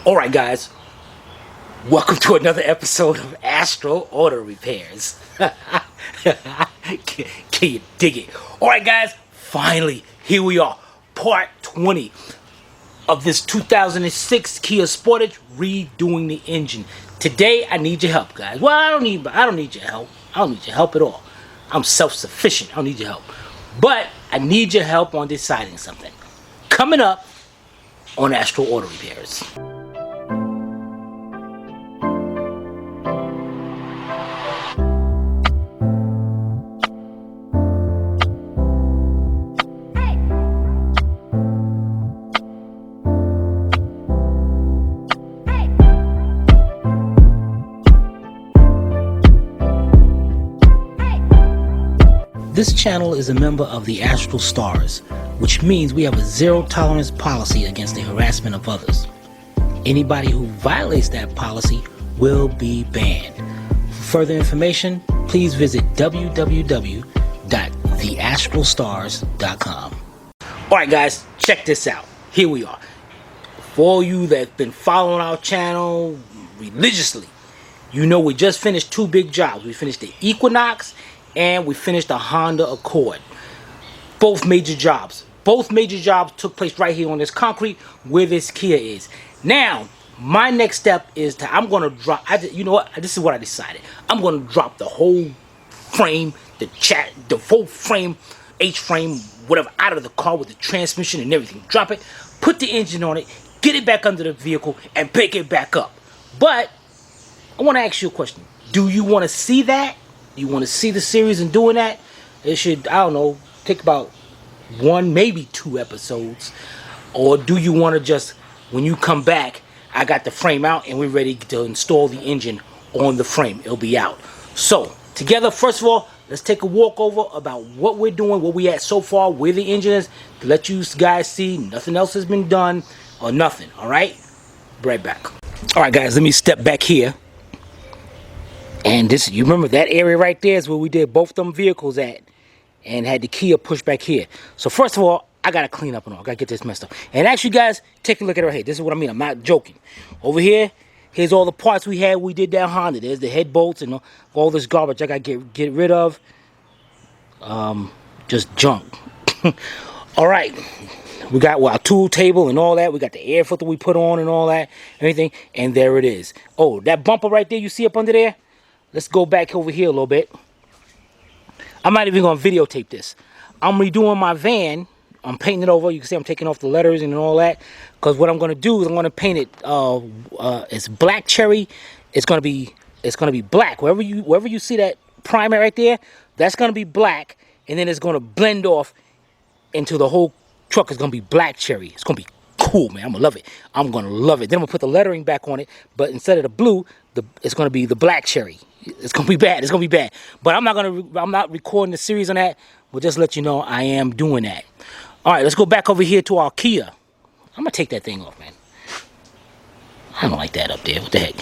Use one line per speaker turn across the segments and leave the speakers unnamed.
Alright guys, welcome to another episode of Astro Auto Repairs. Can you dig it? Alright guys, finally, here we are. Part 20 of this 2006 Kia Sportage redoing the engine. Today I need your help, guys. Well, I don't need your help. I don't need your help at all. I'm self-sufficient. I don't need your help. But I need your help on deciding something. Coming up on Astro Auto Repairs. This channel is a member of the Astral Stars, which means we have a zero tolerance policy against the harassment of others. Anybody who violates that policy will be banned. For further information, please visit www.theastralstars.com. Alright guys, check this out. Here we are. For all you that have been following our channel religiously, you know we just finished two big jobs. We finished the Equinox and we finished the Honda Accord. Both major jobs. Both major jobs took place right here on this concrete where this Kia is. Now, my next step is to, I'm going to drop, you know what, this is what I decided. I'm going to drop the whole frame, the full frame, H-frame, whatever, out of the car with the transmission and everything. Drop it, put the engine on it, get it back under the vehicle, and pick it back up. But, I want to ask you a question. Do you want to see that? You want to see the series and doing that? It should, I don't know, take about one, maybe two episodes. Or do you want to just, when you come back, I got the frame out and we're ready to install the engine on the frame. It'll be out. So, together, first of all, let's take a walk over about what we're doing, where we at so far, where the engine is, to let you guys see nothing else has been done or nothing, alright? Right back. Alright guys, let me step back here. And this, you remember that area right there is where we did both them vehicles at and had the Kia pushed back here. So first of all, I gotta clean up and all. I gotta get this messed up. And actually guys, take a look at it right here. This is what I mean. I'm not joking. Over here, here's all the parts we had. We did that Honda. There's the head bolts and all this garbage I gotta get rid of. Just junk. All right. We got our tool table and all that. We got the air filter we put on and all that. Everything. And there it is. Oh, that bumper right there you see up under there? Let's go back over here a little bit. I'm not even going to videotape this. I'm redoing my van. I'm painting it over. You can see I'm taking off the letters and all that. Because what I'm going to do is I'm going to paint it. It's black cherry. It's going to be black. Wherever you see that primer right there, that's going to be black. And then it's going to blend off into the whole truck. It's going to be black cherry. It's going to be cool, man. I'm going to love it. I'm going to love it. Then I'm going to put the lettering back on it. But instead of the blue, it's going to be the black cherry. It's going to be bad. It's going to be bad. But I'm not recording the series on that. We'll just let you know I am doing that. All right, let's go back over here to our Kia. I'm going to take that thing off, man. I don't like that up there. What the heck?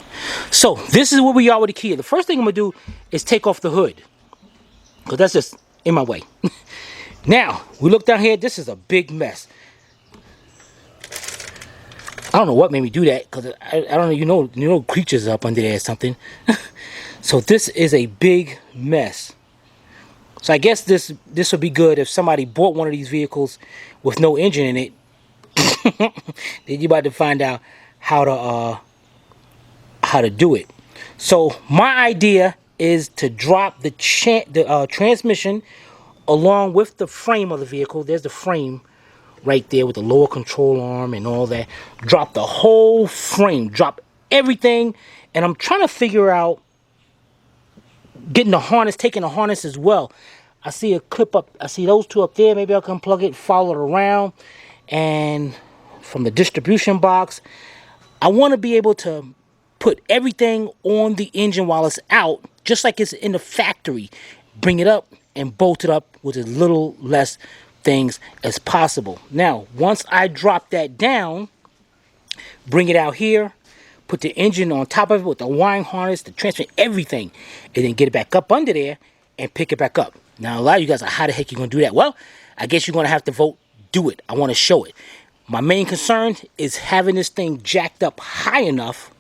So, this is where we are with the Kia. The first thing I'm going to do is take off the hood. Because that's just in my way. Now, we look down here. This is a big mess. I don't know what made me do that, because I don't know, you know creatures up under there or something. So this is a big mess. So I guess this would be good if somebody bought one of these vehicles with no engine in it. Then you about to find out how to do it. So my idea is to drop the transmission along with the frame of the vehicle. There's the frame right there with the lower control arm and all that. Drop the whole frame, drop everything, and I'm trying to figure out getting the harness, taking the harness as well. I see a clip up, I see those two up there. Maybe I can plug it, follow it around, and from the distribution box, I want to be able to put everything on the engine while it's out, just like it's in the factory. Bring it up and bolt it up with as little less things as possible. Now, once I drop that down, bring it out here, put the engine on top of it with the wiring harness, the transmission, everything, and then get it back up under there and pick it back up. Now, a lot of you guys are, how the heck you going to do that? Well, I guess you're going to have to vote, do it. I want to show it. My main concern is having this thing jacked up high enough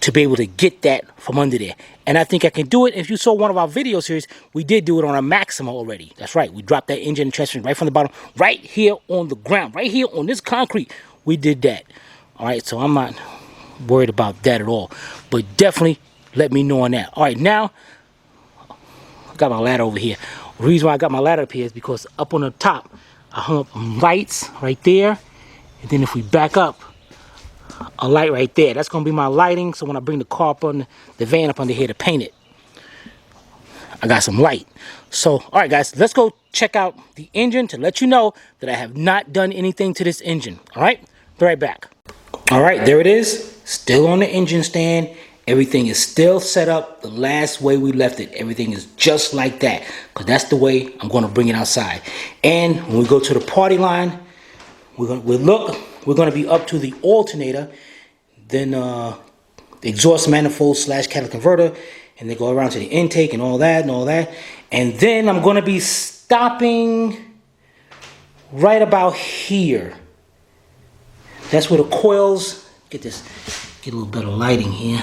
to be able to get that from under there. And I think I can do it. If you saw one of our video series, we did do it on a Maxima already. That's right. We dropped that engine and transmission right from the bottom, right here on the ground, right here on this concrete. We did that. All right, so I'm not worried about that at all. But definitely let me know on that. All right, now, I got my ladder over here. The reason why I got my ladder up here is because up on the top, I hung up lights right there. And then if we back up, a light right there. That's going to be my lighting. So when I bring the car up on the van up under here to paint it, I got some light. So, all right, guys, let's go check out the engine to let you know that I have not done anything to this engine. All right, be right back. All right, there it is. Still on the engine stand. Everything is still set up the last way we left it. Everything is just like that, because that's the way I'm going to bring it outside. And when we go to the party line, we're going to be up to the alternator, then the exhaust manifold / catalytic converter, and they go around to the intake and all that. And then I'm going to be stopping right about here. That's where the coils, get a little better lighting here.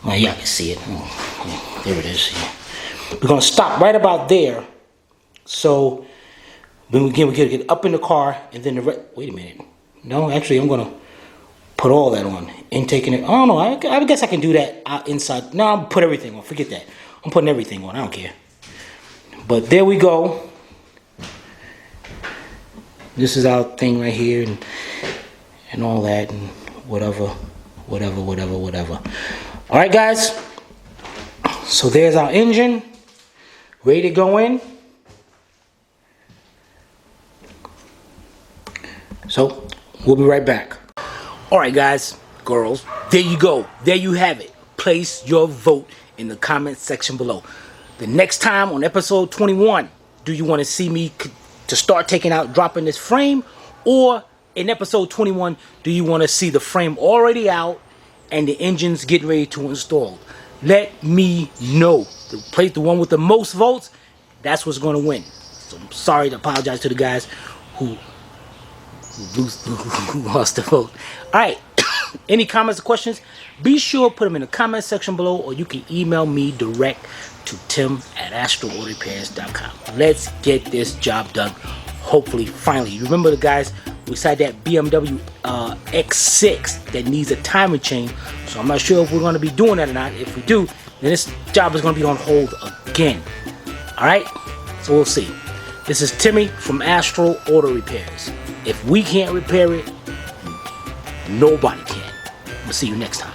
Oh, y'all can see it. Oh, yeah, there it is. Yeah. We're going to stop right about there. So then we get up in the car, and then wait a minute. No, actually, I'm gonna put all that on. Intake it. I don't know. I guess I can do that out inside. No, I'll put everything on. Forget that. I'm putting everything on. I don't care. But there we go. This is our thing right here, and all that, and whatever. All right, guys. So there's our engine, ready to go in. So, we'll be right back. All right, guys, girls, there you go. There you have it. Place your vote in the comment section below. The next time on episode 21, do you want to see me to start dropping this frame? Or in episode 21, do you want to see the frame already out and the engine's getting ready to install? Let me know. The one with the most votes, that's what's going to win. So I'm sorry to apologize to the guys who lost the vote. All right. Any comments or questions? Be sure to put them in the comment section below, or you can email me direct to tim@astralautorepairs.com. Let's get this job done. Hopefully, finally. You remember the guys, we said that BMW X6 that needs a timing chain. So I'm not sure if we're going to be doing that or not. If we do, then this job is going to be on hold again. All right. So we'll see. This is Timmy from Astral Auto Repairs. If we can't repair it, nobody can. We'll see you next time.